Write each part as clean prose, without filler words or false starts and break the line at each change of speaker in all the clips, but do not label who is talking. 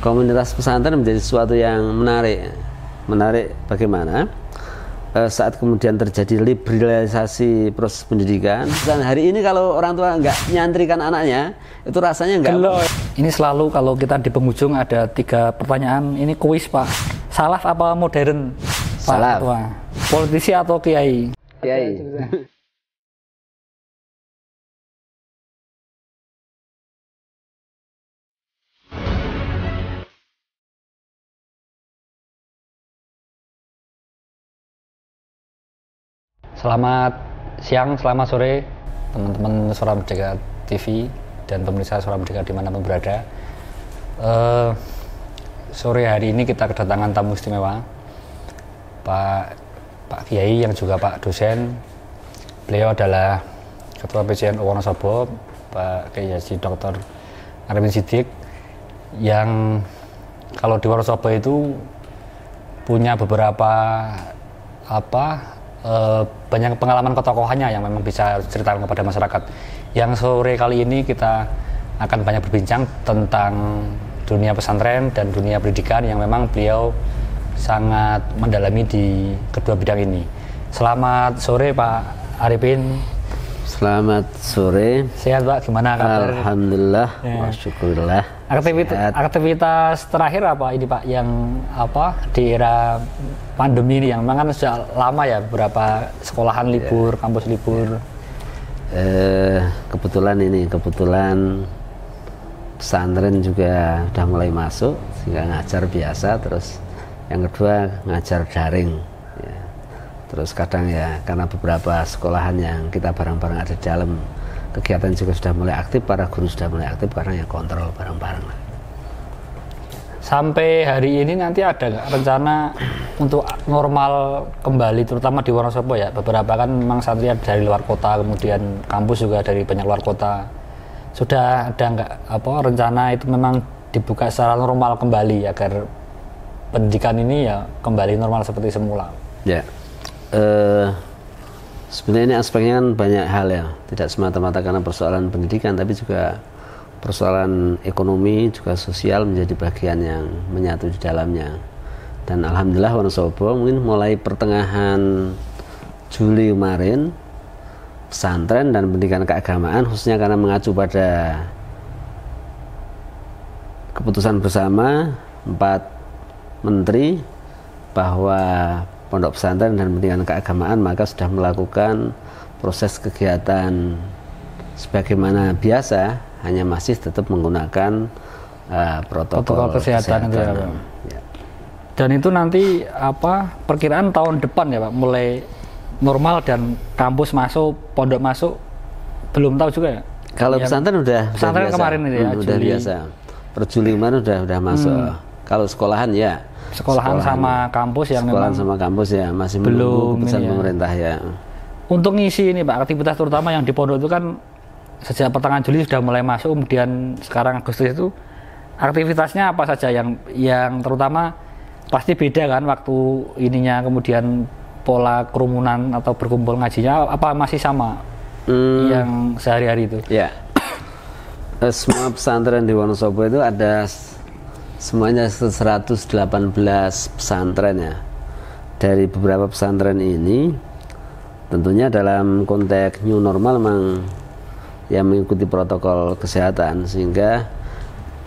komunitas pesantren menjadi sesuatu yang menarik bagaimana saat kemudian terjadi liberalisasi proses pendidikan. Dan hari ini kalau orang tua nggak nyantrikan anaknya, itu rasanya nggak.
Ini selalu kalau kita di penghujung ada 3 pertanyaan. Ini kuis Pak. Salaf apa modern?
Salaf.
Pak Tua. Politisi atau kiai?
Kiai.
Selamat siang, selamat sore teman-teman Suara Merdeka TV dan pemirsa Suara Merdeka dimanapun berada. Sore hari ini kita kedatangan tamu istimewa, Pak Kiai yang juga Pak dosen. Beliau adalah Ketua PJN Wonosobo, Pak Kiai Haji Dr. Arifin Siddiq, yang kalau di Wonosobo itu punya beberapa banyak pengalaman ketokohannya yang memang bisa ceritakan kepada masyarakat. Yang sore kali ini kita akan banyak berbincang tentang dunia pesantren dan dunia pendidikan yang memang beliau sangat mendalami di kedua bidang ini. Selamat sore Pak Arifin.
Selamat sore.
Sehat Pak, gimana kabar?
Alhamdulillah, syukurillah.
Aktivitas terakhir apa ini Pak yang di era pandemi ini yang memang kan sudah lama ya, beberapa sekolahan libur, kampus libur.
Kebetulan pesantren juga sudah mulai masuk sehingga ngajar biasa, terus yang kedua ngajar daring ya. Terus kadang ya karena beberapa sekolahan yang kita bareng-bareng ada di dalam kegiatan juga sudah mulai aktif, para guru sudah mulai aktif karena ya kontrol bareng-bareng.
Sampai hari ini nanti ada nggak rencana untuk normal kembali, terutama di Wonosobo ya? Beberapa kan memang santri dari luar kota, kemudian kampus juga dari banyak luar kota. Sudah ada nggak rencana itu memang dibuka secara normal kembali agar pendidikan ini ya kembali normal seperti semula?
Ya, sebenarnya ini aspeknya kan banyak hal ya, tidak semata-mata karena persoalan pendidikan, tapi juga persoalan ekonomi, juga sosial menjadi bagian yang menyatu di dalamnya. Dan alhamdulillah Wonosobo mungkin mulai pertengahan Juli kemarin, pesantren dan pendidikan keagamaan khususnya karena mengacu pada keputusan bersama 4 menteri bahwa pondok pesantren dan pendidikan keagamaan maka sudah melakukan proses kegiatan sebagaimana biasa, hanya masih tetap menggunakan protokol kesehatan.
Itu ya. Dan itu nanti perkiraan tahun depan ya Pak mulai normal dan kampus masuk, pondok masuk, belum tahu juga ya.
Kalau pesantren udah
pesantren
biasa.
Kemarin itu ya,
udah
Juli.
Biasa. Per Juli kemarin udah masuk. Kalau sekolahan ya.
Sekolahan sama kampus yang
sekolahan
memang
sama kampus ya masih belum keputusan pemerintah ya.
Untuk ngisi ini Pak, aktivitas terutama yang di pondok itu kan sejak pertengahan Juli sudah mulai masuk, kemudian sekarang Agustus itu aktivitasnya apa saja yang terutama pasti beda kan waktu ininya, kemudian pola kerumunan atau berkumpul ngajinya apa masih sama yang sehari-hari itu?
Ya. Semua pesantren di Wonosobo itu ada semuanya 118 pesantren ya. Dari beberapa pesantren ini tentunya dalam konteks new normal memang yang mengikuti protokol kesehatan, sehingga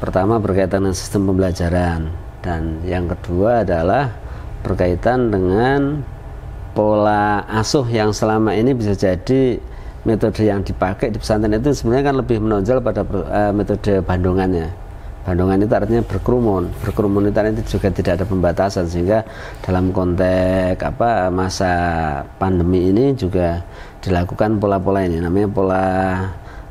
pertama berkaitan dengan sistem pembelajaran dan yang kedua adalah berkaitan dengan pola asuh yang selama ini bisa jadi metode yang dipakai di pesantren itu sebenarnya kan lebih menonjol pada metode bandongannya. Bandongan itu artinya berkerumun itu juga tidak ada pembatasan, sehingga dalam konteks masa pandemi ini juga dilakukan pola-pola ini, namanya pola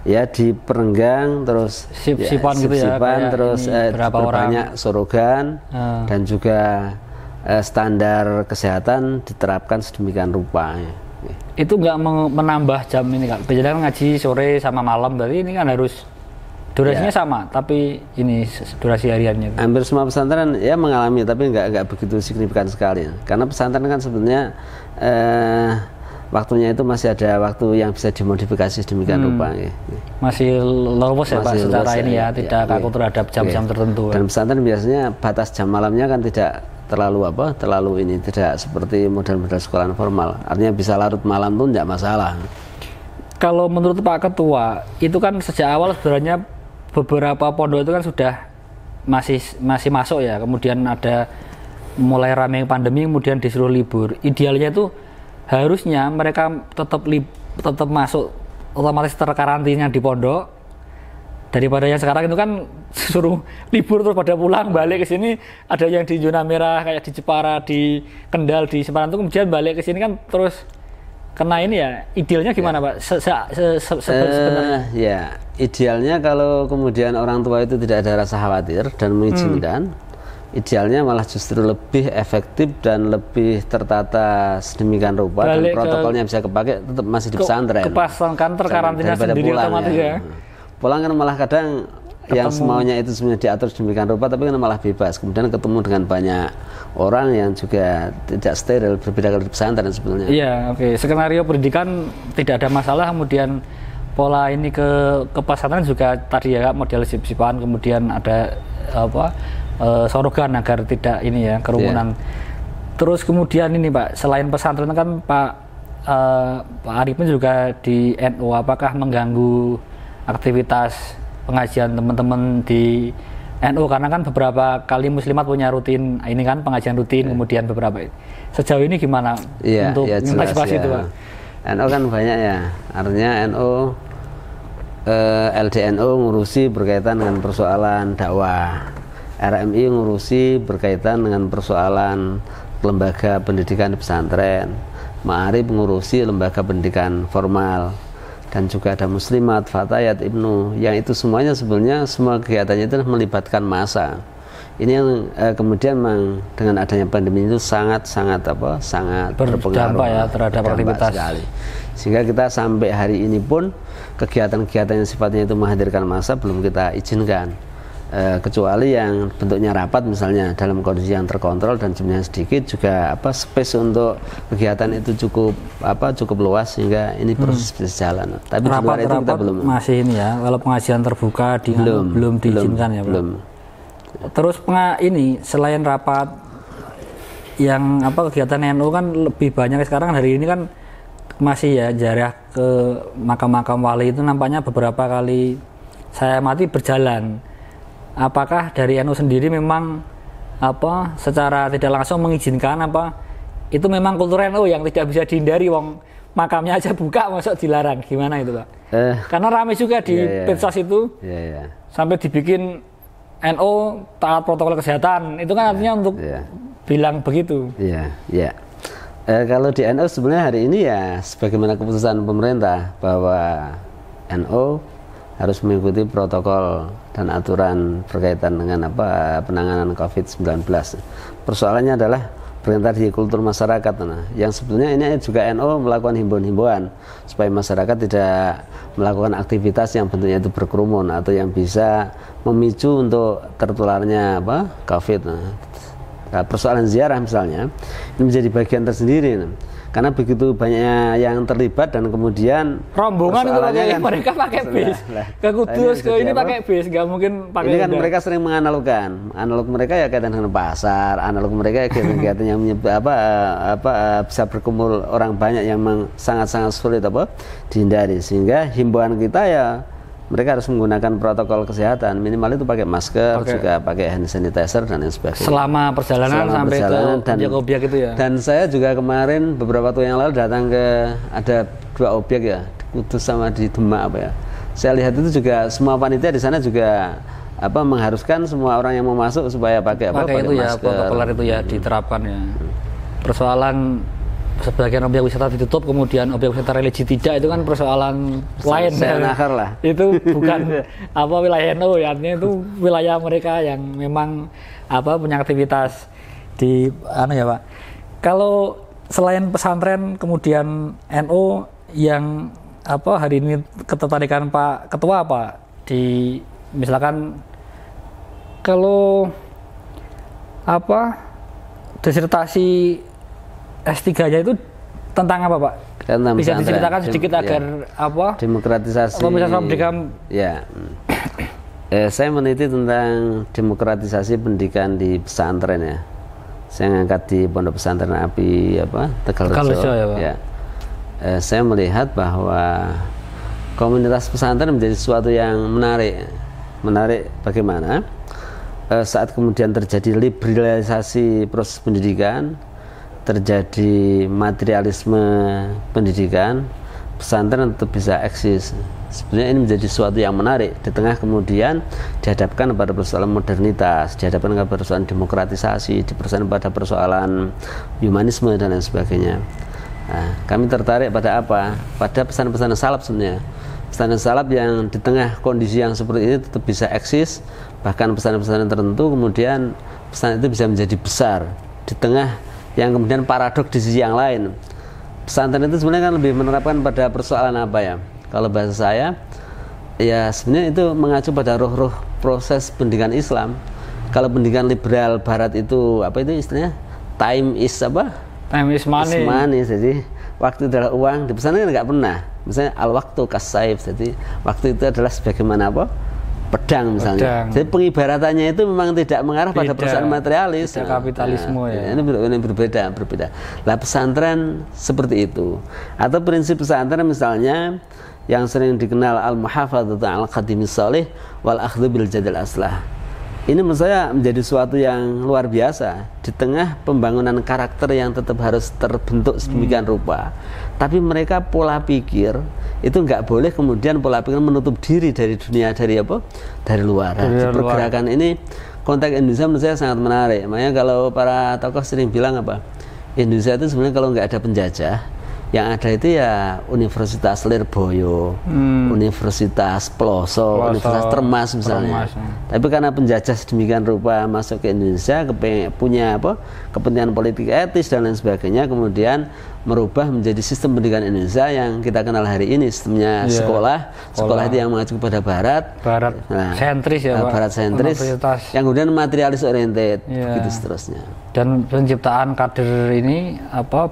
ya diperenggang terus
sip-sipan gitu ya,
terus banyak sorogan dan juga standar kesehatan diterapkan sedemikian rupa ya.
Itu nggak menambah jam ini Kak? Biasanya kan ngaji sore sama malam, berarti ini kan harus durasinya sama, tapi ini durasi hariannya.
Hampir semua pesantren ya mengalami, tapi nggak begitu signifikan sekali. Karena pesantren kan sebenarnya waktunya itu masih ada waktu yang bisa dimodifikasi demikian rupa.
Masih luas ya Pak
Masih
secara
luas,
ini ya, tidak kaku terhadap jam-jam tertentu.
Dan pesantren biasanya batas jam malamnya kan tidak terlalu ini, tidak seperti model-model sekolah formal. Artinya bisa larut malam pun tidak masalah.
Kalau menurut Pak Ketua, itu kan sejak awal sebenarnya beberapa pondok itu kan sudah masih masuk ya, kemudian ada mulai ramai pandemi, kemudian disuruh libur. Idealnya itu harusnya mereka tetap masuk, otomatis terkarantina di pondok, daripada yang sekarang itu kan suruh libur terus pada pulang balik ke sini. Ada yang di zona merah kayak di Jepara, di Kendal, di Semarang itu kemudian balik ke sini kan terus kena ini ya. Idealnya gimana Pak? Sebenarnya?
Ya, idealnya kalau kemudian orang tua itu tidak ada rasa khawatir dan mengizinkan, idealnya malah justru lebih efektif dan lebih tertata sedemikian rupa dan protokolnya bisa kepakai tetap masih di pesantren.
Kepasangkan terkarantina sendiri otomatis ya.
Pulang kan malah kadang yang semaunya itu sebenarnya diatur sedemikian rupa, tapi kan malah bebas. Kemudian ketemu dengan banyak orang yang juga tidak steril, berbeda dari pesantren sebetulnya.
Iya, oke. Skenario pendidikan tidak ada masalah, kemudian pola ini ke pesantren juga tadi ya model sip-sipan, kemudian ada sorogan agar tidak ini ya kerumunan. Terus kemudian ini Pak, selain pesantren kan Pak Arifin juga di NU, apakah mengganggu aktivitas pengajian teman-teman di NU, karena kan beberapa kali muslimat punya rutin ini kan pengajian rutin, kemudian beberapa sejauh ini gimana untuk antisipasi itu Pak?
NU kan banyak ya, artinya NU LDNU ngurusi berkaitan dengan persoalan dakwah, RMI ngurusi berkaitan dengan persoalan lembaga pendidikan di pesantren, Ma'arif ngurusi lembaga pendidikan formal, dan juga ada Muslimat, Fatayat, Ibnu, yang itu semuanya sebenarnya semua kegiatannya itu melibatkan massa. Ini yang kemudian memang dengan adanya pandemi itu sangat
berdampak ya terhadap aktivitas
sekali. Sehingga kita sampai hari ini pun kegiatan-kegiatan yang sifatnya itu menghadirkan massa belum kita izinkan. Kecuali yang bentuknya rapat misalnya dalam kondisi yang terkontrol dan jumlahnya sedikit, juga space untuk kegiatan itu cukup luas sehingga ini proses bisa jalan. Tapi di luar itu kita belum
masih ini ya, kalau pengajian terbuka belum diizinkan ya Pak. Belum. Terus ini selain rapat yang kegiatan NU kan lebih banyak sekarang, hari ini kan masih ya ziarah ke makam-makam wali itu nampaknya beberapa kali saya amati berjalan. Apakah dari NU sendiri memang secara tidak langsung mengizinkan itu memang kultur NU yang tidak bisa dihindari, wong makamnya aja buka masuk dilarang, gimana itu Pak? Karena ramai juga di medsos itu sampai dibikin NU taat protokol kesehatan, itu kan artinya untuk bilang begitu.
Kalau di NU sebenarnya hari ini ya sebagaimana keputusan pemerintah bahwa NU harus mengikuti protokol dan aturan berkaitan dengan penanganan COVID-19. Persoalannya adalah berkaitan di kultur masyarakat, yang sebetulnya ini juga NU melakukan himbauan-himbauan supaya masyarakat tidak melakukan aktivitas yang bentuknya itu berkerumun atau yang bisa memicu untuk tertularnya COVID. Nah, persoalan ziarah misalnya ini menjadi bagian tersendiri. Karena begitu banyak yang terlibat dan kemudian
rombongan itu kan, mereka pakai bis ke Kudus, ke ini pakai bis, nggak mungkin pakai
ini kan mereka sering menganalogkan, analog mereka ya kaitan dengan pasar, analog mereka ya kegiatan yang bisa berkumpul orang banyak yang memang sangat-sangat sulit dihindari, sehingga himbauan kita ya mereka harus menggunakan protokol kesehatan, minimal itu pakai masker, juga pakai hand sanitizer dan lain sebagainya.
Selama perjalanan sampai ke objek-objek itu ya.
Dan saya juga kemarin beberapa waktu yang lalu datang ke ada 2 objek ya, di Kudus sama di Demak Saya lihat itu juga semua panitia di sana juga mengharuskan semua orang yang mau masuk supaya pakai
itu ya,
masker.
protokol itu ya diterapkan ya. Persoalan sebagian objek wisata ditutup, kemudian objek wisata religi tidak, itu kan persoalan lain
lah.
Itu bukan wilayah NU ya, artinya itu wilayah mereka yang memang punya aktivitas di ya Pak. Kalau selain pesantren kemudian NU yang hari ini ketertarikan Pak Ketua di misalkan kalau disertasi S3-nya itu tentang apa Pak?
Kan
bisa diceritakan sedikit agar apa?
Demokratisasi.
Apa bisa memberikan?
Ya. Saya meneliti tentang demokratisasi pendidikan di pesantren ya. Saya ngangkat di Pondok Pesantren Api Tegalrejo ya, Pak. Ya. Saya melihat bahwa komunitas pesantren menjadi sesuatu yang menarik bagaimana saat kemudian terjadi liberalisasi proses pendidikan, terjadi materialisme pendidikan, pesantren tetap bisa eksis. Sebenarnya ini menjadi sesuatu yang menarik di tengah kemudian dihadapkan pada persoalan modernitas, dihadapkan pada persoalan demokratisasi, dihadapkan pada persoalan humanisme dan lain sebagainya. Nah, kami tertarik pada apa? Pada pesan-pesan salaf sebenarnya. Pesan salaf yang di tengah kondisi yang seperti ini tetap bisa eksis, bahkan pesan-pesan tertentu kemudian pesan itu bisa menjadi besar di tengah yang kemudian paradok di sisi yang lain. Pesantren itu sebenarnya kan lebih menerapkan pada persoalan apa ya? Kalau bahasa saya, ya sebenarnya itu mengacu pada roh-roh proses pendidikan Islam. Kalau pendidikan liberal Barat itu apa itu istilahnya? Time is
money.
Is money. Jadi waktu adalah uang. Di pesantren kan nggak pernah. Misalnya al-waktu kas-saif. Jadi waktu itu adalah sebagaimana pedang misalnya. Jadi pengibaratannya itu memang tidak mengarah pada perusahaan materialis.
Tidak kapitalisme ya.
Ini berbeda. Lah pesantren seperti itu. Atau prinsip pesantren misalnya yang sering dikenal al-muhafadzatu al-qadimis shalih wal akhdhu bil jadal aslah. Ini menurut saya menjadi sesuatu yang luar biasa di tengah pembangunan karakter yang tetap harus terbentuk sedemikian rupa. Tapi mereka pola pikir itu nggak boleh kemudian pola pikir menutup diri dari dunia dari luar. Di pergerakan ini konteks Indonesia menurut saya sangat menarik. Makanya kalau para tokoh sering bilang Indonesia itu sebenarnya kalau nggak ada penjajah, yang ada itu ya Universitas Lirboyo, Universitas Peloso, Universitas Termas misalnya. Tapi karena penjajah sedemikian rupa masuk ke Indonesia, punya kepentingan politik etis dan lain sebagainya, kemudian merubah menjadi sistem pendidikan Indonesia yang kita kenal hari ini, sistemnya sekolah itu yang mengacu kepada Barat
sentris ya Pak,
Barat sentris, yang kemudian materialis oriented, begitu seterusnya. Dan
penciptaan kader ini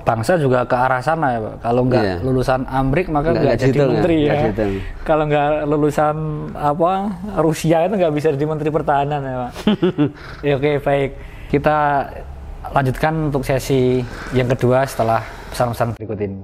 bangsa juga ke arah sana ya Pak. Kalau nggak lulusan Amrik maka nggak jadi menteri ya. Kalau nggak lulusan Rusia itu nggak bisa jadi menteri pertahanan ya Pak. Oke, baik, kita lanjutkan untuk sesi yang kedua setelah pesan-pesan berikut ini.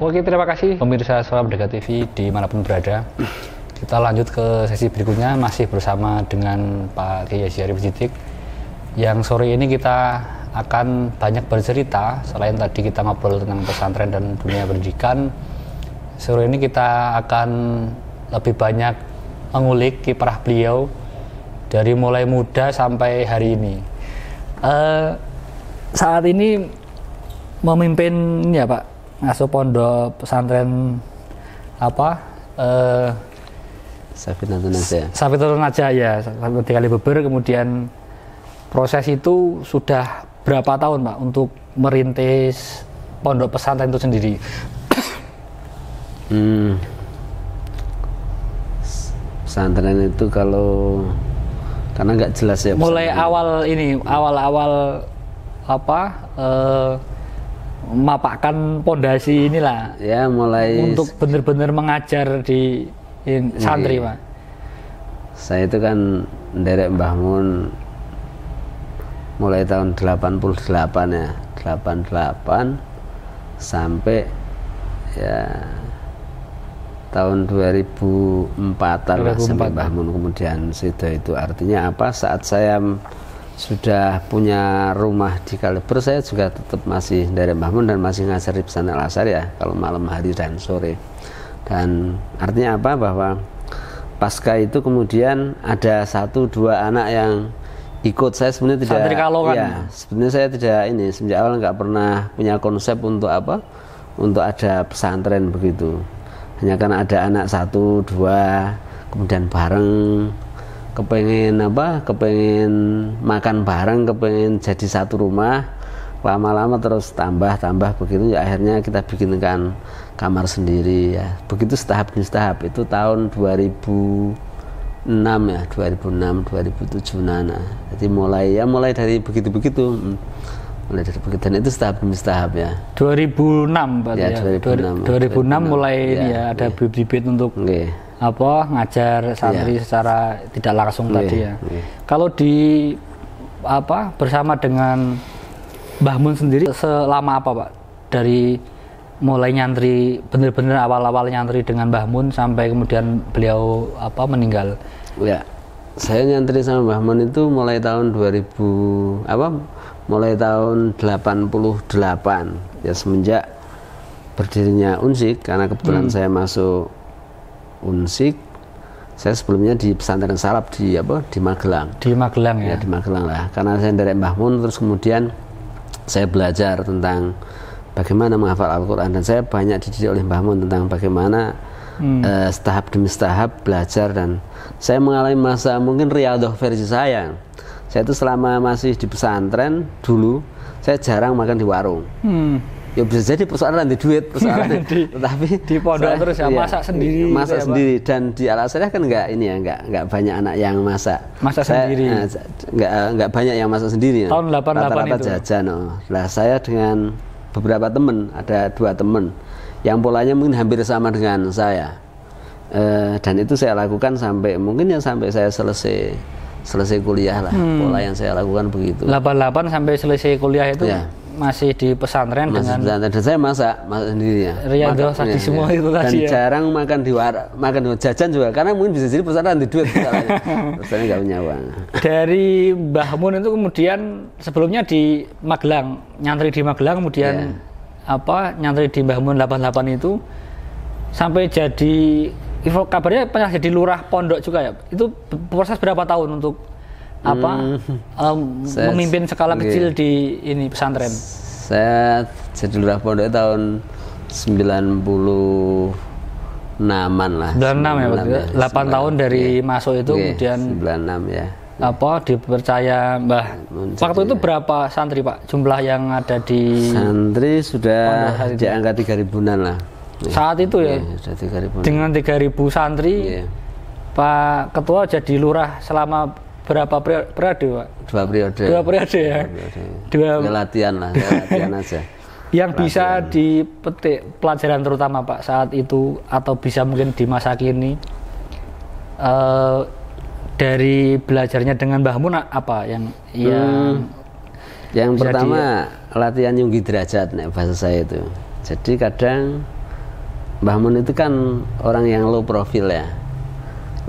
Oke, terima kasih pemirsa Suara Merdeka TV dimanapun berada. Kita lanjut ke sesi berikutnya, masih bersama dengan Pak Kiai Arif Siddiq. Yang sore ini kita akan banyak bercerita. Selain tadi kita ngobrol tentang pesantren dan dunia pendidikan, sore ini kita akan lebih banyak mengulik kiprah beliau dari mulai muda sampai hari ini. Saat ini memimpin ya Pak, ngasuh pondok pesantren Safinatun Najah, di Kalibeber. Kemudian proses itu sudah berapa tahun Pak untuk merintis pondok pesantren itu sendiri?
Pesantren itu karena nggak jelas ya.
Mulai awal memapakan pondasi inilah. Ya, mulai untuk benar-benar mengajar di santri Pak.
Saya itu kan nderek Mbah Mun mulai tahun 88 ya, 88 sampai ya tahun 2004-an lah sampai Mbah Mun kemudian sido. Itu artinya apa? Saat saya sudah punya rumah di Kaliber, saya juga tetap masih dari Mbah Mun dan masih ngajar di pesantren Al-Azhar ya, kalau malam hari dan sore. Dan artinya apa? Bahwa pasca itu kemudian ada 1-2 anak yang ikut. Saya sebenarnya tidak, sebenarnya saya tidak sejak awal nggak pernah punya konsep untuk untuk ada pesantren begitu. Hanya karena ada anak 1-2 kemudian bareng, kepengen makan bareng, kepengen jadi satu rumah, lama-lama terus tambah begitu ya, akhirnya kita bikinkan kamar sendiri ya, begitu setahap demi setahap. Itu tahun 2006 ya, 2007 Nana. Jadi mulai dari begitu mulai dari begitu, dan itu setahap demi setahap ya.
2006 berarti
ya,
2006 mulai ini ya, ada bibit-bibit untuk ngajar santri secara tidak langsung tadi ya. Kalau di bersama dengan Mbah Mun sendiri selama apa Pak, dari mulai nyantri benar-benar awal-awal nyantri dengan Mbah Mun sampai kemudian beliau meninggal?
Ya, saya nyantri sama Mbah Mun itu mulai tahun 88 ya, semenjak berdirinya Unsik, karena kebetulan saya masuk Unsik. Saya sebelumnya di pesantren Salaf di Magelang. Di Magelang ya. Di Magelang lah. Karena saya dari Mbah Mun, terus kemudian saya belajar tentang bagaimana menghafal Al-Quran, dan saya banyak dididik oleh Mbah Mun tentang bagaimana setahap demi setahap belajar, dan saya mengalami masa mungkin riyadhah versi saya. Saya itu selama masih di pesantren dulu, saya jarang makan di warung. Ya bisa jadi persoalan di duit, persoalan tetapi
di pondok terus ya, masak sendiri.
Masak sendiri, dan di Al-Azhar kan enggak banyak anak yang masak.
Sendiri.
Enggak banyak yang masak sendiri.
Tahun 88
rata-rata
itu.
Jajan. Lah saya dengan beberapa teman, ada 2 teman yang polanya mungkin hampir sama dengan saya. Dan itu saya lakukan sampai saya selesai kuliah lah. Pola yang saya lakukan begitu.
88 sampai selesai kuliah itu ya. Masih di pesantren
dan saya masak sendiri ya.
Riyadhah tadi semua itu tadi.
Dan jarang makan di jajan juga, karena mungkin bisa jadi pesantren di duit terus saya nggak punya uang. Dari
Mbah Mun itu kemudian sebelumnya di Magelang, nyantri di Magelang, kemudian nyantri di Mbah Mun 88 itu sampai jadi kabarnya pernah jadi lurah pondok juga ya. Itu proses berapa tahun untuk memimpin skala kecil di pesantren?
Saya jadi lurah pondok tahun 96-an lah.
96 ya, 8 tahun dari masuk itu, kemudian
96 ya.
Dipercaya Mbah. Waktu itu berapa santri Pak? Jumlah yang ada di
santri sudah di angka 3.000-an lah.
Saat itu ya.
Sudah 3.000.
Dengan 3.000 santri, Pak Ketua jadi lurah selama berapa periode Pak?
2 periode.
2 periode ya. 2
latihan aja.
Yang bisa dipetik pelajaran terutama Pak saat itu, atau bisa mungkin di masa kini, dari belajarnya dengan Mbah Mun apa yang
pertama latihan nyunggi derajat bahasa saya itu. Jadi kadang Mbah Mun itu kan orang yang low profile ya.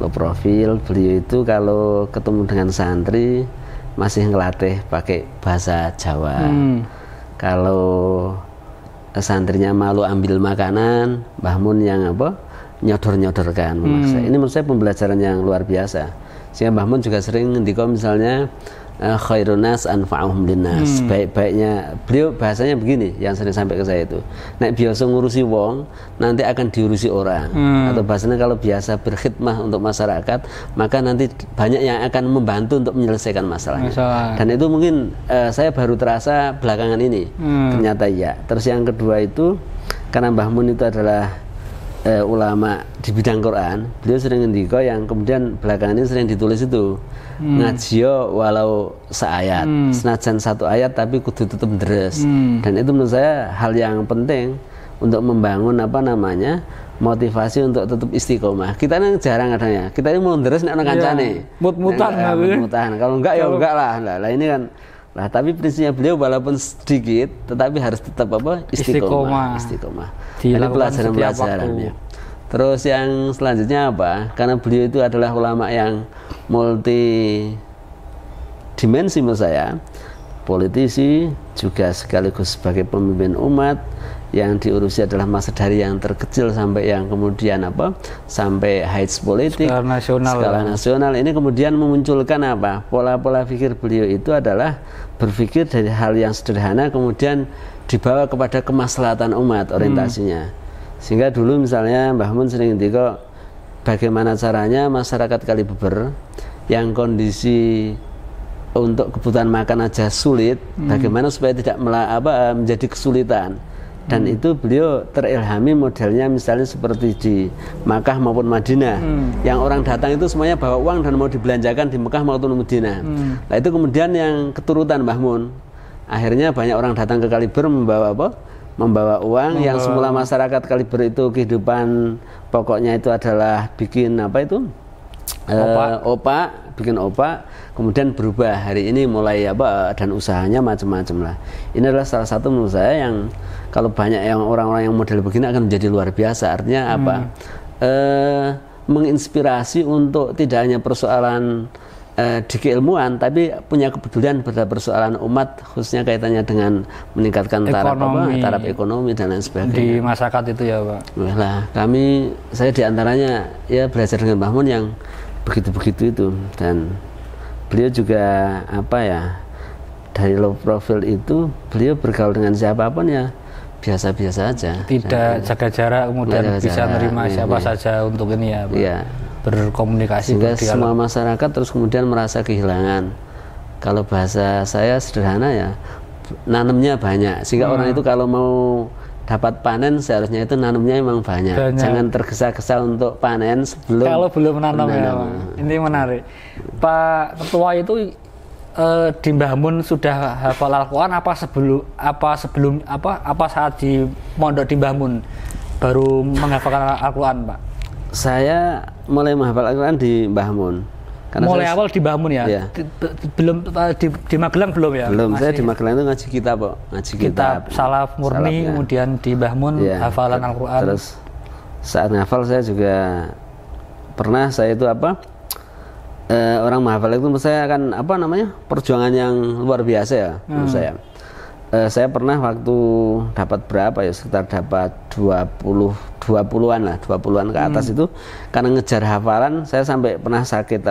Low profil, beliau itu kalau ketemu dengan santri masih ngelatih pakai bahasa Jawa. Kalau santrinya malu ambil makanan, Mbah Mun yang nyodor-nyodorkan, memaksa. Ini menurut saya pembelajaran yang luar biasa. Sehingga Mbah Mun juga sering ngendika misalnya khairun nas anfa'uhum linnas. Baik-baiknya beliau bahasanya begini yang sering sampai ke saya itu. Nek biasa ngurusi wong, nanti akan diurusi orang. Atau bahasanya kalau biasa berkhidmah untuk masyarakat, maka nanti banyak yang akan membantu untuk menyelesaikan masalahnya. Dan itu mungkin saya baru terasa belakangan ini. Ternyata ya. Terus yang kedua itu, karena Mbah Mun itu adalah ulama di bidang Quran, beliau sering ngendika yang kemudian belakangan ini sering ditulis itu ngajio walau seayat, senajan 1 ayat tapi kudu tetep deres. Dan itu menurut saya hal yang penting untuk membangun motivasi untuk tetap istiqomah. Kita ini jarang adanya. Kita ini mau deres nek ana kancane.
Mut-mutan.
Kalau enggak ya enggak lah. Lah ini kan tapi prinsipnya beliau walaupun sedikit tetapi harus tetap istiqomah. Ini pelajaran-pelajarannya. Terus yang selanjutnya karena beliau itu adalah ulama yang multi dimensi menurut saya, politisi juga sekaligus sebagai pemimpin umat, yang diurusi adalah masa dari yang terkecil sampai yang kemudian sampai heights politik skala nasional. Ini kemudian memunculkan pola-pola pikir beliau itu adalah berpikir dari hal yang sederhana kemudian dibawa kepada kemaslahatan umat orientasinya. Sehingga dulu misalnya Mbah Mun sering ngendika bagaimana caranya masyarakat Kalibeber yang kondisi untuk kebutuhan makan aja sulit, bagaimana supaya tidak menjadi kesulitan. Dan itu beliau terilhami modelnya misalnya seperti di Makkah maupun Madinah, yang orang datang itu semuanya bawa uang dan mau dibelanjakan di Mekah maupun Madinah. Nah itu kemudian yang keturutan Mbah Mun, akhirnya banyak orang datang ke Kaliber membawa uang. Yang semula masyarakat Kaliber itu kehidupan pokoknya itu adalah bikin bikin opak, kemudian berubah hari ini mulai dan usahanya macam-macam lah. Ini adalah salah satu menurut saya yang kalau banyak yang orang-orang yang model begini akan menjadi luar biasa. Artinya menginspirasi untuk tidak hanya persoalan di keilmuan, tapi punya kepedulian pada persoalan umat, khususnya kaitannya dengan meningkatkan taraf ekonomi dan lain sebagainya
di masyarakat itu ya Pak.
Lah saya diantaranya ya belajar dengan Mbah Mun yang begitu-begitu itu, dan beliau juga dari low profile itu beliau bergaul dengan siapapun ya biasa-biasa aja,
tidak jaga jarak, kemudian bisa menerima siapa saja untuk ini ya Pak. Iya. Berkomunikasi
sehingga semua masyarakat terus kemudian merasa kehilangan. Kalau bahasa saya sederhana ya, nanamnya banyak sehingga orang itu kalau mau dapat panen seharusnya itu nanamnya memang banyak. Jangan tergesa-gesa untuk panen
kalau belum menanam. Ya, Pak. Ini menarik. Pak Ketua itu di Mbah Mun sudah hafal Al-Quran apa saat di mondok di Mbah Mun baru menghafalkan Al-Quran, Pak?
Saya mulai menghafal Al-Quran di Mbah Mun.
Mulai awal di Mbah Mun ya? Iya. Belum di Magelang belum ya?
Belum, saya di Magelang itu ngaji kitab kok. Ngaji kitab
salaf murni, kemudian di Mbah Mun hafalan Al-Quran. Terus
saat ngafal saya juga pernah saya itu orang menghafal itu saya akan perjuangan yang luar biasa ya menurut saya. Saya pernah waktu dapat berapa ya, sekitar dapat 20-an lah, 20-an ke atas itu karena ngejar hafalan. Saya sampai pernah sakit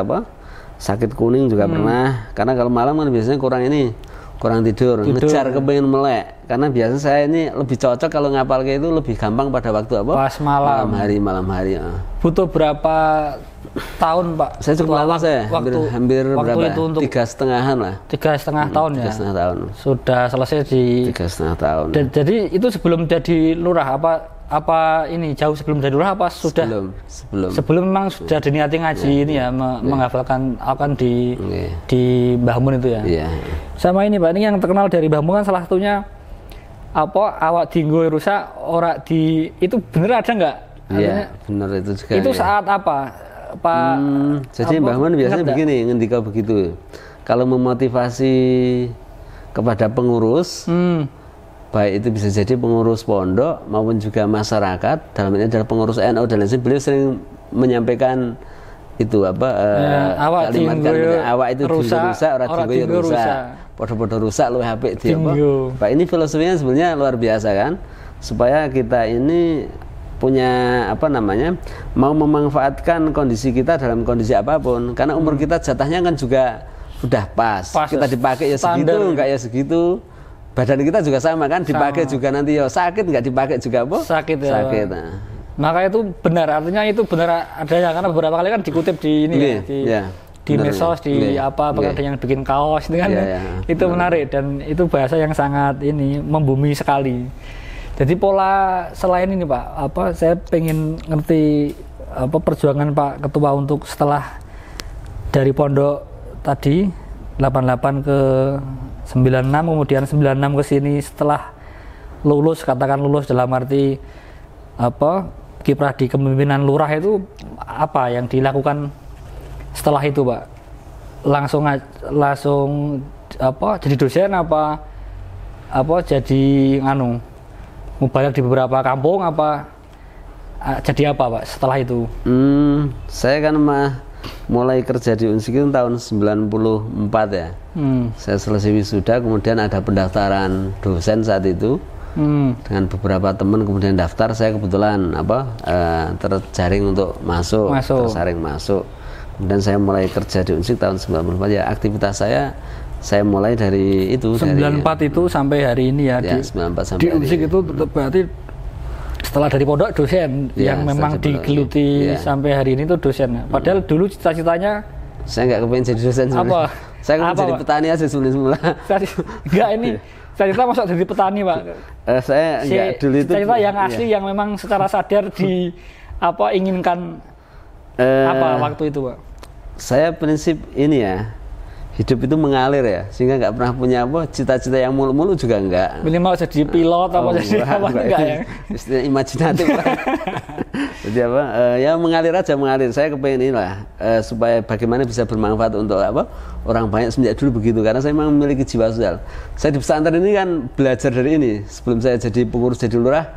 kuning juga pernah, karena kalau malam kan biasanya kurang tidur. Ngejar kepengen melek, karena biasa saya ini lebih cocok kalau ngapal kayak itu lebih gampang pada waktu
pas malam
hari.
Butuh berapa tahun Pak?
Saya cukup lama, saya hampir berapa?
Itu untuk
3,5 lah.
3,5 tahun ya.
3,5 tahun.
Sudah selesai di
3,5 tahun.
Jadi itu sebelum jadi lurah apa ini jauh sebelum jadi lurah apa sudah? Sebelum memang sudah diniati ngaji ini ya, menghafalkan akan di Mbah Mun itu ya. Iya. Sama ini Pak, ini yang terkenal dari Mbah Mun kan salah satunya awak dinggo rusak ora di itu bener ada nggak?
Iya, benar itu juga.
Itu saat apa, Pak?
Jadi Mbah Mun biasanya begini, ngendika begitu. Kalau memotivasi kepada pengurus, baik itu bisa jadi pengurus pondok maupun juga masyarakat, dalam ini adalah pengurus NU dan lain-lain, beliau sering menyampaikan itu
awak
itu rusak, orang tinggal rusak. Podo-podo rusak lu HP dia Pak, ini filosofinya sebenarnya luar biasa kan, supaya kita ini punya mau memanfaatkan kondisi kita dalam kondisi apapun, karena umur kita jatahnya kan juga udah pas kita dipakai ya segitu, enggak ya segitu, badan kita juga sama kan, dipakai juga nanti ya sakit, enggak dipakai juga sakit ya, maka itu benar, artinya itu benar adanya, karena beberapa kali kan dikutip di ini di medsos, di ada yang bikin kaos itu kan, itu menarik dan itu bahasa yang sangat membumi sekali. Jadi pola selain ini Pak, saya pengen ngerti perjuangan Pak Ketua untuk setelah dari pondok tadi 88 ke 96, kemudian 96 ke sini, setelah lulus, katakan lulus dalam arti kiprah di kepemimpinan lurah itu apa yang dilakukan setelah itu Pak? Langsung jadi dosen apa jadi mubalek di beberapa kampung jadi apa Pak setelah itu? Saya kan mulai kerja di Unsik itu tahun 94 ya. Saya selesai wisuda, kemudian ada pendaftaran dosen saat itu. Dengan beberapa teman kemudian daftar, saya kebetulan terjaring untuk tersaring masuk. Kemudian saya mulai kerja di Unsik tahun 94 ya. Aktivitas saya mulai dari itu
94 itu sampai hari ini ya, di
94 sampai
di Unsik itu berarti setelah dari pondok dosen yang memang digeluti sampai hari ini itu dosen. Padahal dulu cita-citanya
saya nggak kepengen jadi dosen. Saya kan
Apa,
jadi
Pak?
petani aja semula.
Enggak ini cerita masuk jadi petani Pak.
Saya enggak dulu itu.
Cerita yang asli yang memang secara sadar di apa inginkan apa waktu itu Pak?
Saya prinsip ini ya, hidup itu mengalir ya, sehingga nggak pernah punya apa cita-cita yang mulu-mulu juga enggak.
Minimal jadi pilot apa jadi apa enggak ya?
Istilah imajinatif lah. Jadi apa? Ya mengalir aja mengalir. Saya kepengen inilah supaya bagaimana bisa bermanfaat untuk apa orang banyak sejak dulu begitu. Karena saya memang memiliki jiwa sosial. Saya di pesantren ini kan belajar dari ini. Sebelum saya jadi pengurus jadi lurah,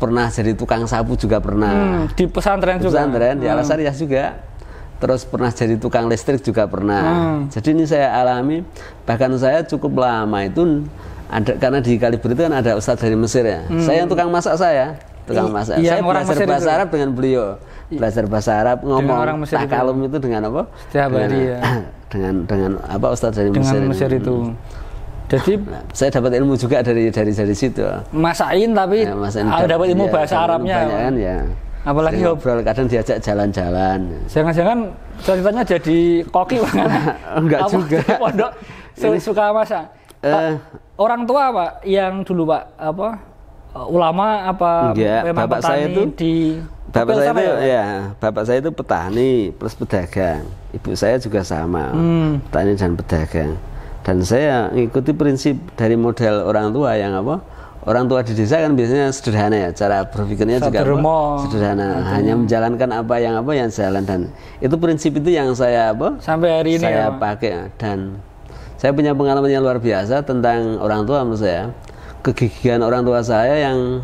pernah jadi tukang sapu juga pernah.
Di pesantren juga.
Pesantren di Alasariah juga. Terus pernah jadi tukang listrik juga pernah. Jadi ini saya alami. Bahkan saya cukup lama itu ada karena di Kaliber itu kan ada ustadz dari Mesir ya. Saya yang tukang masak saya. Tukang masak. Saya belajar bahasa Arab dengan beliau. Belajar bahasa Arab ngomong takalum itu dengan apa?
Setiap hari ya.
Dengan apa ustadz dari Mesir.
Dengan Mesir itu. Jadi
saya dapat ilmu juga dari situ.
Masakin tapi
ya,
dapat ilmu bahasa Arabnya.
Banyak kan ya.
Apalagi
ngobrol kadang diajak jalan-jalan.
Jangan-jangan ceritanya jadi koki banget.
Enggak juga.
Pondok suka masak. Orang tua Pak yang dulu Pak apa ulama apa memang
bapak
petani
saya itu bapak saya itu ya bapak saya itu petani plus pedagang. Ibu saya juga sama petani dan pedagang. Dan saya ngikuti prinsip dari model orang tua yang apa? Orang tua di desa kan biasanya sederhana ya, cara berpikirnya juga sederhana, hanya menjalankan apa yang jalan, dan itu prinsip itu yang saya
sampai hari ini
saya pakai. Dan saya punya pengalaman yang luar biasa tentang orang tua menurut saya. Kegigihan orang tua saya yang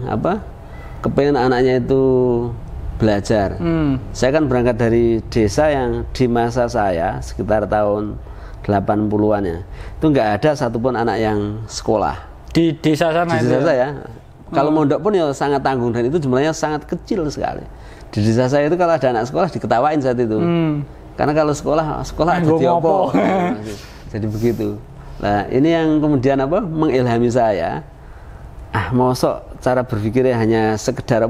kepengen anaknya itu belajar. Saya kan berangkat dari desa yang di masa saya sekitar tahun 80-an ya, itu nggak ada satupun anak yang sekolah.
Di desa sana
di desa saya kalau mondok pun ya sangat tanggung, dan itu jumlahnya sangat kecil sekali. Di desa saya itu kalau ada anak sekolah diketawain saat itu, karena kalau sekolah jadi apa jadi begitu. Nah ini yang kemudian mengilhami saya, mosok cara berpikirnya hanya sekedar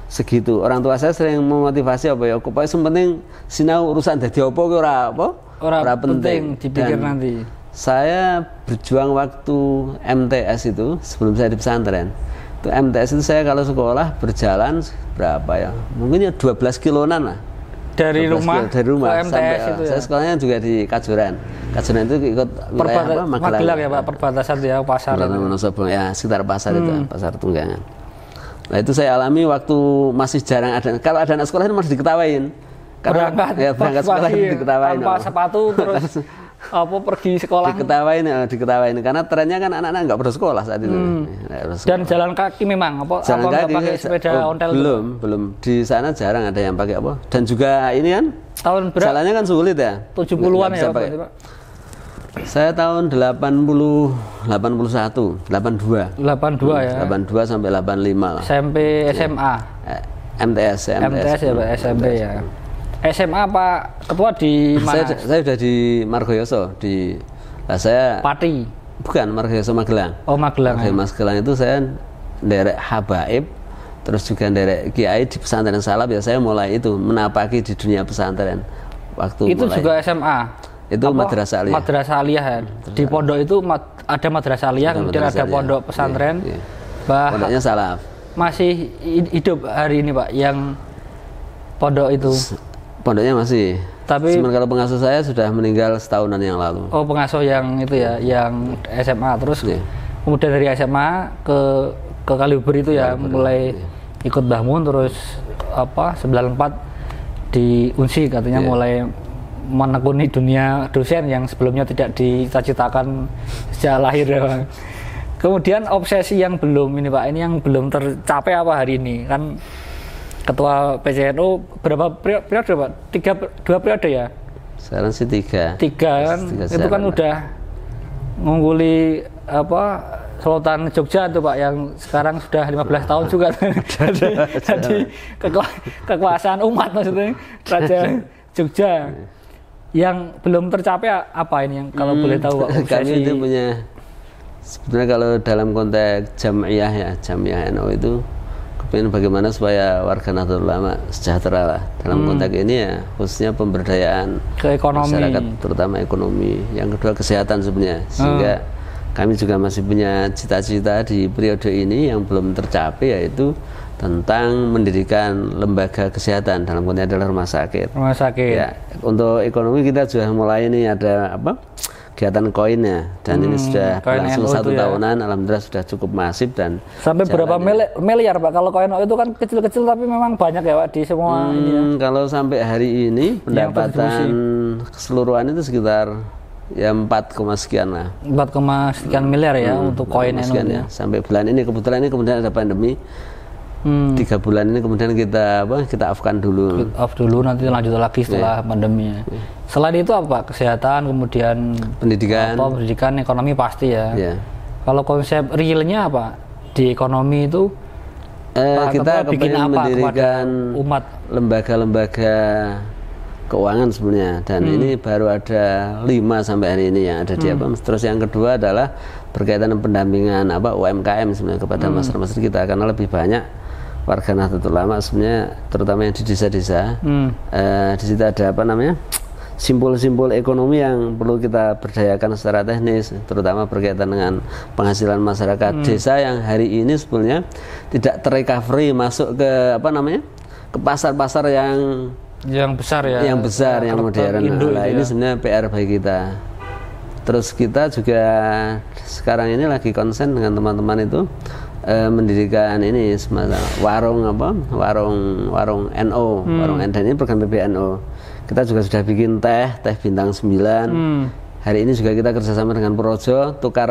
segitu. Orang tua saya sering memotivasi pokoknya penting sinau urusan dadi apa ora penting
dipikir nanti.
Saya berjuang waktu MTS itu sebelum saya di pesantren. Itu MTS itu saya kalau sekolah berjalan berapa ya? Mungkin ya 12 kiloan lah.
Dari rumah
ke MTS sampai,
itu ya.
Saya sekolahnya juga di Kajuran. Kajuran itu ikut wilayah
Magelang ya Pak, perbatasan ya pasar.
Ya sekitar pasar itu, pasar Tunggangan. Nah itu saya alami waktu masih jarang ada. Kalau ada anak sekolah itu masih diketawain. Berangkat sekolah diketawain.
Tanpa sepatu terus pergi sekolah
diketawain karena trennya kan anak-anak nggak bersekolah saat itu.
Dan jalan kaki memang
jalan kaki
pakai sepeda ontel
belum di sana jarang ada yang pakai dan juga ini kan
tahun berapa
jalannya kan sulit ya
70-an ya Pak.
Saya tahun 82
ya
82 sampai 85 lah
SMP SMA
MTS
ya Pak, SMP ya. SMA Pak Ketua di mana?
Saya sudah di Margoyoso saya
Pati.
Bukan, Margoyoso Magelang.
Oh Magelang.
Magelang itu saya nderek habaib, terus juga nderek kiai di pesantren Salaf ya. Saya mulai itu menapaki di dunia pesantren waktu
itu
mulai.
Juga SMA.
Itu madrasah aliyah.
Madrasah aliyah ya. Di pondok itu ada madrasah aliyah, kemudian ada pondok pesantren.
Iya. Pondoknya Salaf.
Masih hidup hari ini Pak yang pondok itu?
Pondoknya masih.
Tapi
kalau pengasuh saya sudah meninggal setahunan yang lalu.
Oh pengasuh yang itu ya, yang SMA terus. Kemudian dari SMA ke Kaliber itu ya, mulai ikut Mbah Mun, terus 94 di Unsi katanya mulai menekuni dunia dosen yang sebelumnya tidak dicita-citakan sejak lahir ya. Kemudian obsesi yang belum ini Pak, ini yang belum tercapai apa hari ini kan? Ketua PCNU berapa periode Pak? 2 periode ya?
Sekarang sih 3
kan? Itu kan udah mengungguli Sultan Jogja itu Pak, yang sekarang sudah 15 tahun juga jadi kekuasaan umat maksudnya, Raja Jogja. Yang belum tercapai apa ini yang kalau boleh tahu Pak?
Kami itu punya sebenarnya kalau dalam konteks jamiah NU itu pengen bagaimana supaya warga Nahdlatul Ulama sejahtera lah dalam konteks ini ya, khususnya pemberdayaan
ke ekonomi,
masyarakat, terutama ekonomi. Yang kedua kesehatan sebenarnya, sehingga kami juga masih punya cita-cita di periode ini yang belum tercapai, yaitu tentang mendirikan lembaga kesehatan, dalam konteks adalah rumah sakit.
Rumah sakit.
Ya, untuk ekonomi kita sudah mulai ini ada kegiatan koinnya, dan ini sudah berlangsung 1 tahunan, alhamdulillah sudah cukup masif dan
sampai berapa miliar Pak? Kalau koin itu kan kecil-kecil tapi memang banyak ya Pak di semua ini ya.
Kalau sampai hari ini pendapatan keseluruhan itu sekitar ya 4, sekian lah.
4, sekian miliar ya untuk koin NU ya.
Sampai bulan ini kebetulan ini kemudian ada pandemi. 3 bulan ini kemudian kita off-kan dulu.
Off dulu, nanti lanjut lagi setelah pandemi. Selain itu apa? Kesehatan, kemudian pendidikan, ekonomi pasti ya. Kalau konsep realnya apa di ekonomi itu?
Kita bikin mendirikan
umat,
lembaga-lembaga keuangan sebenarnya, dan ini baru ada 5 sampai hari ini yang ada di Terus yang kedua adalah berkaitan dengan pendampingan UMKM sebenarnya kepada masyarakat kita, karena lebih banyak warga Nahdlatul Ulama sebenarnya, terutama yang di desa-desa. Di situ ada simpul-simpul ekonomi yang perlu kita berdayakan secara teknis, terutama berkaitan dengan penghasilan masyarakat desa yang hari ini sebenarnya tidak terrecovery masuk ke ke pasar-pasar yang
besar ya,
yang modern. Nah, ini sebenarnya PR bagi kita. Terus kita juga sekarang ini lagi konsen dengan teman-teman itu mendirikan ini warung NO, warung NO, dan ini program PBNO. Kita juga sudah bikin teh bintang 9. Hari ini juga kita kerjasama dengan Projo, tukar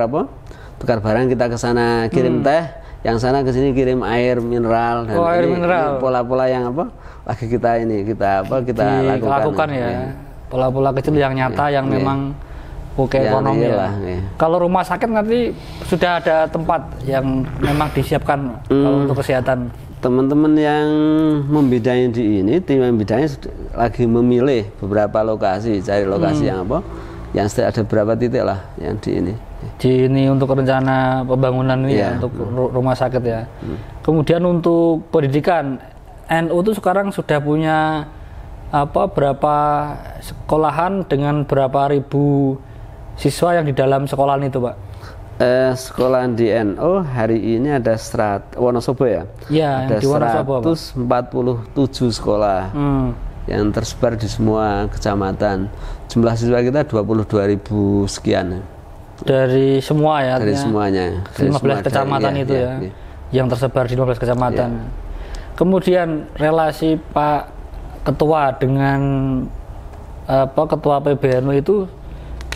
barang, kita ke sana kirim teh, yang sana ke sini kirim air mineral, dan ini pola-pola yang lagi kita lakukan
ya. Pola-pola kecil yang nyata yang memang ekonomi ya. Kalau rumah sakit nanti sudah ada tempat yang memang disiapkan kalau untuk kesehatan. Teman-teman
yang membidangi di ini, tim yang membidangi lagi memilih beberapa lokasi, cari lokasi yang yang ada beberapa titik lah yang di ini.
Di ini untuk rencana pembangunan ini ya, untuk rumah sakit ya. Kemudian untuk pendidikan, NU itu sekarang sudah punya berapa sekolahan dengan berapa ribu siswa yang di dalam sekolahan itu Pak?
Sekolahan di NU hari ini ada Wonosobo ya? Ada
di Wonosobo,
147 sekolah yang tersebar di semua kecamatan. Jumlah siswa kita 22.000 sekian.
Dari semua ya?
Dari semuanya.
15 kecamatan itu ya, yang tersebar di 15 kecamatan. Kemudian relasi Pak Ketua dengan Ketua PBNU itu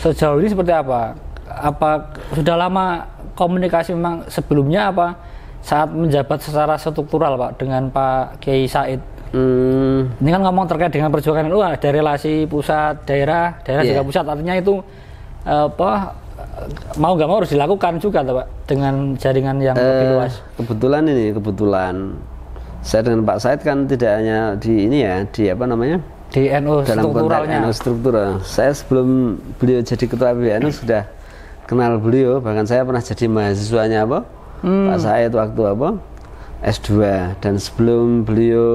sejauh ini seperti apa? Apa sudah lama komunikasi memang sebelumnya, apa saat menjabat secara struktural Pak dengan Pak Kiai Said? Ini kan ngomong terkait dengan perjuangan NU, ada relasi pusat daerah juga pusat, artinya itu mau nggak mau harus dilakukan juga Pak dengan jaringan yang lebih luas.
Kebetulan saya dengan Pak Said kan tidak hanya di ini ya, di
di NU
dalam
strukturalnya.
NU struktural. Saya sebelum beliau jadi ketua PBNU sudah kenal beliau, bahkan saya pernah jadi mahasiswanya Pak Said waktu S2, dan sebelum beliau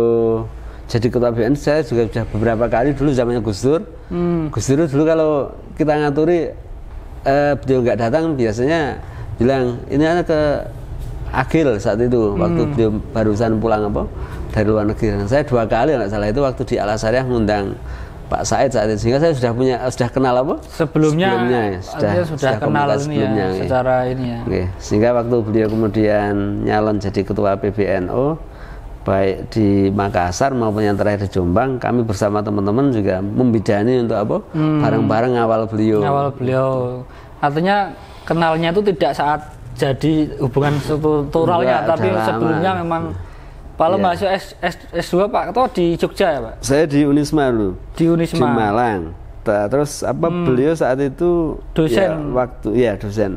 jadi ketua PBNU saya juga sudah beberapa kali dulu zamannya Gus Dur. Gus Dur dulu kalau kita ngaturi beliau nggak datang biasanya bilang ini ada ke Agil saat itu, waktu beliau barusan pulang dari luar negeri. Dan saya 2 kali nggak salah itu waktu di Al Azhariyah ngundang Pak Said saat itu, sehingga saya sudah kenal
sebelumnya sudah kenal
sebelumnya,
ya, secara ini ya.
Sehingga waktu beliau kemudian nyalon jadi ketua PBNU baik di Makassar maupun yang terakhir di Jombang, kami bersama teman-teman juga membidani untuk bareng-bareng ngawal beliau. Artinya kenalnya itu tidak saat jadi hubungan strukturalnya, tapi sebelumnya memang. Kalau mahasiswa S2 Pak Ketua di Jogja ya Pak? Saya di Unisma dulu.
Di Unisma.
Di Malang. Terus beliau saat itu
dosen.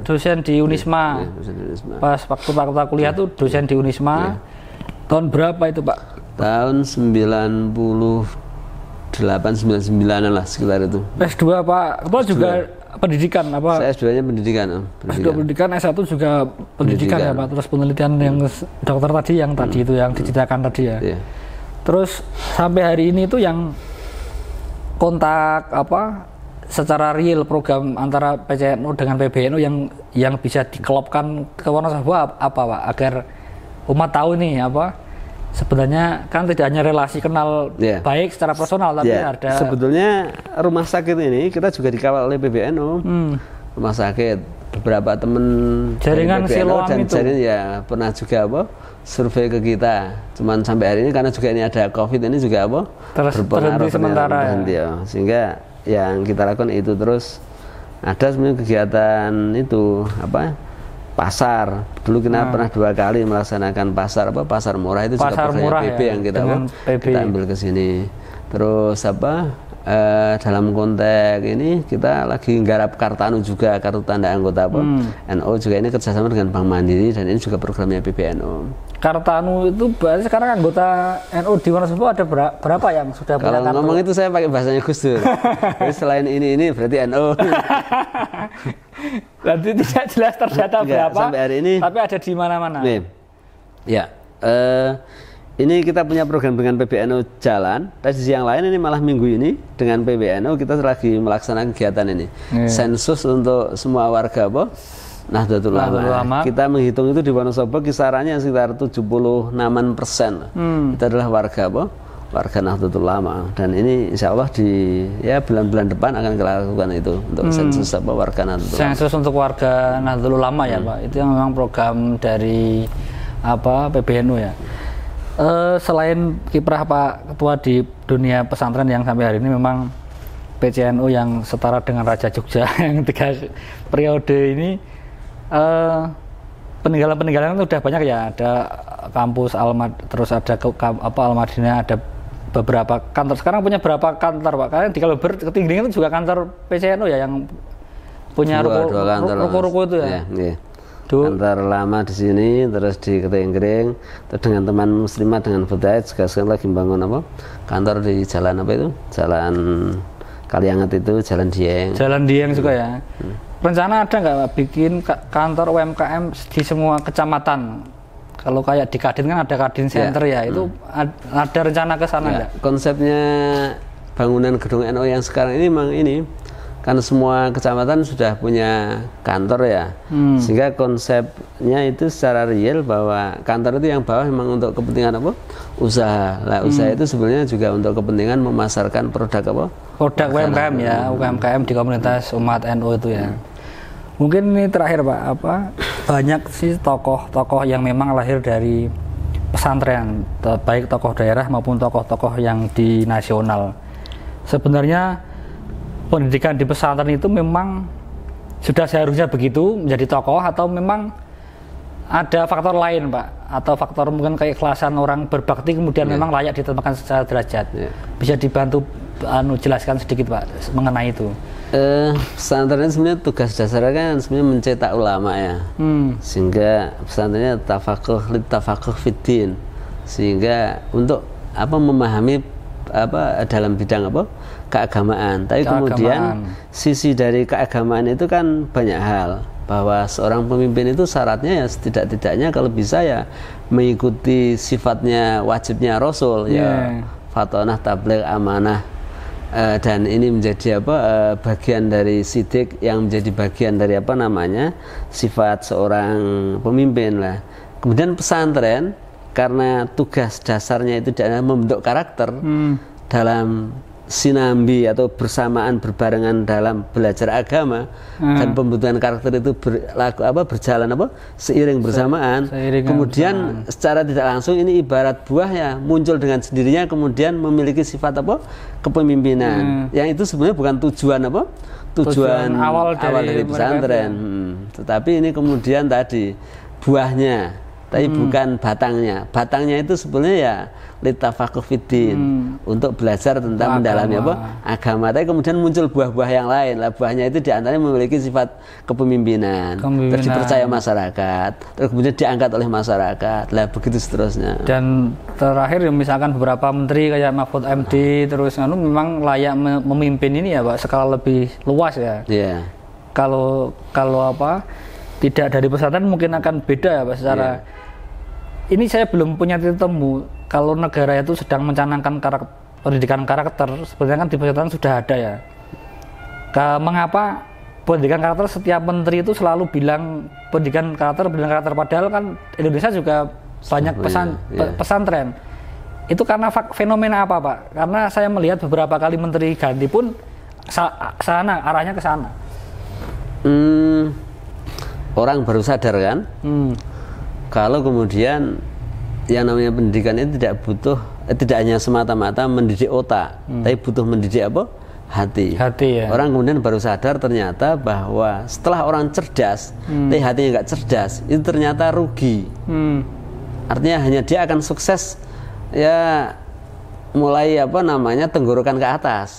Dosen di Unisma.
Dosen di Unisma.
Pas waktu Pak Ketua kuliah tuh dosen di Unisma. Tahun berapa itu Pak?
Tahun 98, 99 lah sekitar itu.
S2 Pak Ketua juga pendidikan apa?
Saya S2-nya pendidikan.
S2 pendidikan, S1 juga pendidikan ya Pak. Terus penelitian yang dokter tadi yang tadi itu yang diceritakan tadi ya.
Iya.
Terus sampai hari ini itu yang kontak apa secara real program antara PCNU dengan PBNU yang bisa dikelopkan ke Wonosobo apa Pak, agar umat tahu nih apa sebenarnya kan tidak hanya relasi kenal baik secara personal tapi ada
sebetulnya rumah sakit ini kita juga dikawal oleh PBNU. Rumah sakit beberapa teman
jaringan Siloam
dan
itu
jaringan ya pernah juga apa survei ke kita. Cuman sampai hari ini karena juga ini ada COVID ini juga apa
berpengaruh sementara
ya. Sehingga yang kita lakukan itu terus ada sebenarnya kegiatan itu apa pasar. Dulu kita pernah 2 kali melaksanakan pasar murah itu
pasar
juga
murah
PB
ya,
yang kita ambil ke sini. Terus dalam konteks ini kita lagi nggarap Kartanu juga, kartu tanda anggota NU juga ini kerjasama dengan Bank Mandiri dan ini juga programnya PBNU.
Kartanu itu berarti sekarang anggota NU di Wonosobo ada berapa yang sudah punya kartu?
Kalau ngomong itu saya pakai bahasanya Gus Dur. Jadi selain ini berarti NU.
Nanti tidak jelas terdata berapa.
Sampai hari ini.
Tapi ada di mana-mana.
Ya. Ini kita punya program dengan PBNU jalan. Tapi di yang lain ini malah minggu ini dengan PBNU kita lagi melaksanakan kegiatan ini. Sensus untuk semua warga Nahdlatul Ulama. Kita menghitung itu di Wonosobo kisarannya sekitar 76%. Itu adalah warga Nahdlatul Ulama dan ini insya Allah di bulan-bulan depan akan kita lakukan itu untuk sensus warga Nahdlatul Ulama.
Sensus untuk warga Nahdlatul Ulama ya Pak. Itu yang memang program dari PBNU ya. Selain kiprah Pak Ketua di dunia pesantren yang sampai hari ini memang PCNU yang setara dengan Raja Jogja yang 3 periode ini, peninggalan-peninggalan itu sudah banyak ya. Ada kampus terus ada Al-Madinah, ada beberapa kantor. Sekarang punya berapa kantor Pak? Kalian di Kaliber Ketinggian itu juga kantor PCNU ya yang punya ruko-ruko itu ya.
Kantor lama di sini, terus di Ketinggian, terus dengan teman muslimat dengan Budayat juga sekarang lagi membangun kantor di jalan Jalan Kalianget itu, Jalan Dieng. Jalan
Dieng juga ya. Rencana ada nggak Pak bikin kantor UMKM di semua kecamatan? Kalau kayak di Kadin kan ada Kadin Center ya, itu ada rencana ke sana nggak?
Konsepnya bangunan gedung NU yang sekarang ini memang ini kan semua kecamatan sudah punya kantor ya, sehingga konsepnya itu secara real bahwa kantor itu yang bawah memang untuk kepentingan usaha. Usaha itu sebenarnya juga untuk kepentingan memasarkan produk
produk UMKM ya, UMKM di komunitas umat NU itu ya. Mungkin ini terakhir Pak, banyak sih tokoh-tokoh yang memang lahir dari pesantren, baik tokoh daerah maupun tokoh-tokoh yang di nasional. Sebenarnya pendidikan di pesantren itu memang sudah seharusnya begitu menjadi tokoh, atau memang ada faktor lain Pak, atau faktor mungkin keikhlasan orang berbakti kemudian memang layak ditempatkan secara derajat. Bisa dibantu jelaskan sedikit Pak mengenai itu.
Pesantren sebenarnya tugas dasarnya kan sebenarnya mencetak ulama ya, sehingga pesantrennya tafakuh fiddin, sehingga untuk memahami dalam bidang keagamaan. Tapi kemudian sisi dari keagamaan itu kan banyak hal, bahwa seorang pemimpin itu syaratnya ya setidak-tidaknya kalau bisa ya mengikuti sifatnya wajibnya Rasul ya, fatonah, tabligh, amanah, dan ini menjadi bagian dari sidik yang menjadi bagian dari sifat seorang pemimpin lah. Kemudian pesantren karena tugas dasarnya itu adalah membentuk karakter dalam sinambi atau bersamaan berbarengan dalam belajar agama, dan pembentukan karakter itu berjalan seiring bersamaan. Kemudian secara tidak langsung ini ibarat buah ya, muncul dengan sendirinya kemudian memiliki sifat kepemimpinan. Yang itu sebenarnya bukan tujuan awal dari pesantren, tetapi ini kemudian tadi buahnya, tapi bukan batangnya. Batangnya itu sebenarnya ya litafakuh fiddin, untuk belajar tentang mendalami agama. Tapi kemudian muncul buah-buah yang lain. Lah buahnya itu diantaranya memiliki sifat kepemimpinan, terus dipercaya masyarakat, terus kemudian diangkat oleh masyarakat. Lah begitu seterusnya. Dan
terakhir misalkan beberapa menteri kayak Mahfud MD terus memang layak memimpin ini ya Pak, skala lebih luas ya. kalau apa tidak dari pesantren mungkin akan beda ya Pak secara ini saya belum punya titik temu kalau negara itu sedang mencanangkan pendidikan karakter sebenarnya kan di pesantren sudah ada ya. Mengapa pendidikan karakter setiap menteri itu selalu bilang pendidikan karakter padahal kan Indonesia juga banyak pesantren. Itu karena fenomena apa Pak? Karena saya melihat beberapa kali menteri ganti pun arahnya ke sana.
Orang baru sadar kan? Kalau kemudian yang namanya pendidikan itu tidak hanya semata-mata mendidik otak, tapi butuh mendidik apa? Hati ya. Orang kemudian baru sadar ternyata bahwa setelah orang cerdas, tapi hatinya nggak cerdas, itu ternyata rugi. Artinya hanya dia akan sukses ya mulai tenggorokan ke atas,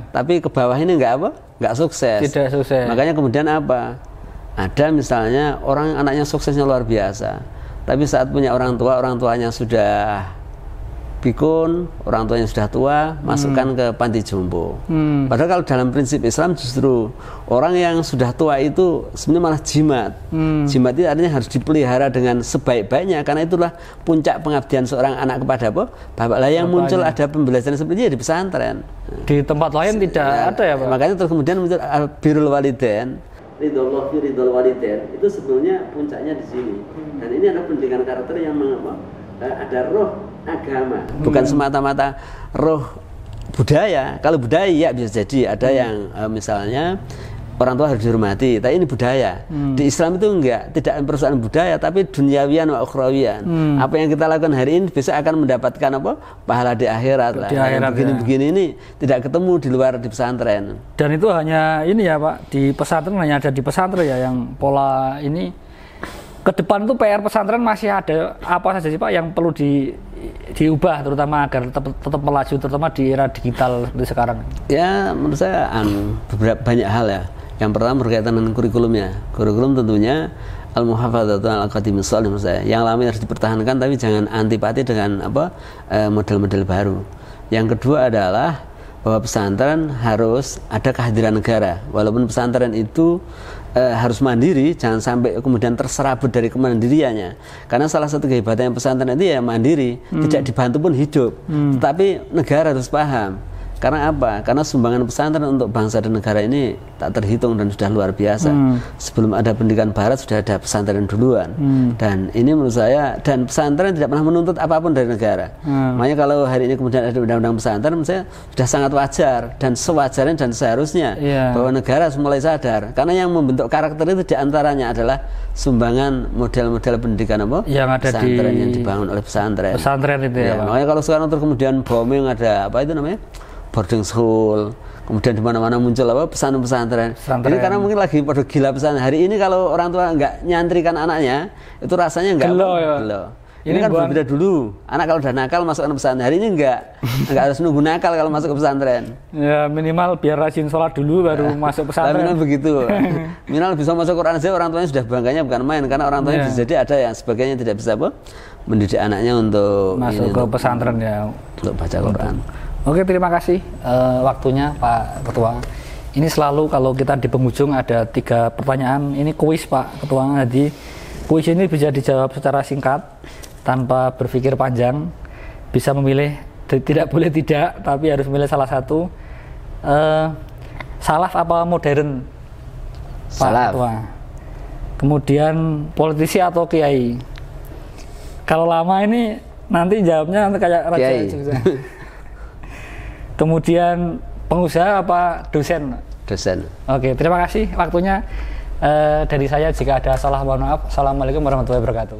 tapi ke bawah ini nggak sukses.
Tidak sukses.
Makanya kemudian apa? Ada misalnya orang anaknya suksesnya luar biasa, tapi saat punya orang tuanya sudah pikun, orang tuanya sudah tua, masukkan ke panti jompo. Padahal kalau dalam prinsip Islam justru orang yang sudah tua itu sebenarnya malah jimat. Jimat itu artinya harus dipelihara dengan sebaik-baiknya, karena itulah puncak pengabdian seorang anak kepada bapak lah. Yang muncul ada pembelajaran seperti ini di pesantren.
Di tempat lain tidak ada ya Pak?
Makanya terus kemudian muncul birrul walidain. Ridul walidain itu sebenarnya puncaknya di sini. Dan ini adalah pendidikan karakter yang ada roh agama, bukan semata-mata roh budaya. Kalau budaya ya bisa jadi ada yang misalnya orang tua harus dihormati, tapi ini budaya. Di Islam itu tidak persoalan budaya, tapi duniawian wa ukhrawian. Apa yang kita lakukan hari ini besok akan mendapatkan pahala di akhirat lah. Begini-begini ini tidak ketemu di luar di pesantren.
Dan itu hanya ini ya Pak, di pesantren hanya ada di pesantren ya yang pola ini. Ke depan itu PR pesantren masih ada apa saja sih Pak yang perlu diubah terutama agar tetap melaju terutama di era digital seperti sekarang? Ya menurut saya
banyak hal ya. Yang pertama berkaitan dengan kurikulumnya. Kurikulum tentunya al-muhafadzatu al-qadimis shalih menurut saya. Yang lama harus dipertahankan tapi jangan antipati dengan model-model baru. Yang kedua adalah bahwa pesantren harus ada kehadiran negara. Walaupun pesantren itu harus mandiri, jangan sampai kemudian terserabut dari kemandiriannya. Karena salah satu kehebatan pesantren itu ya mandiri, tidak dibantu pun hidup. Tetapi negara harus paham. Karena apa? Karena sumbangan pesantren untuk bangsa dan negara ini tak terhitung dan sudah luar biasa. Sebelum ada pendidikan barat sudah ada pesantren duluan. Dan ini menurut saya, dan pesantren tidak pernah menuntut apapun dari negara. Makanya kalau hari ini kemudian ada undang-undang pesantren, menurut saya sudah sangat wajar dan sewajarnya dan seharusnya bahwa negara harus mulai sadar. Karena yang membentuk karakter itu diantaranya adalah sumbangan model-model pendidikan
yang ada
pesantren yang dibangun oleh pesantren.
Pesantren itu ya.
Makanya kalau sekarang terus kemudian booming ada boarding school, kemudian di mana-mana muncul pesantren. Ini karena mungkin lagi pada gila pesantren. Hari ini kalau orang tua nggak nyantrikan anaknya, itu rasanya nggak gelo. Ini kan berbeda dulu. Anak kalau udah nakal masuk ke pesantren. Hari ini nggak harus nunggu nakal kalau masuk ke pesantren.
Ya minimal biar rajin sholat dulu baru masuk pesantren.
Minimal begitu. Minimal bisa masuk Quran saja orang tuanya sudah bangganya bukan main, karena orang tuanya bisa jadi ada yang sebagainya tidak bisa mendidik anaknya untuk
masuk ke pesantren ya,
untuk baca Quran.
Oke, terima kasih waktunya Pak Ketua. Ini selalu kalau kita di penghujung ada 3 pertanyaan. Ini kuis Pak Ketua. Jadi kuis ini bisa dijawab secara singkat tanpa berpikir panjang. Bisa memilih, tidak boleh tidak, tapi harus memilih salah satu. Salaf apa modern Pak Ketua? Kemudian politisi atau kiai? Kalau lama ini nanti jawabnya nanti kayak Raja juga. Kemudian pengusaha apa dosen?
Dosen.
Oke, terima kasih waktunya. Dari saya jika ada salah mohon maaf. Assalamualaikum warahmatullahi wabarakatuh.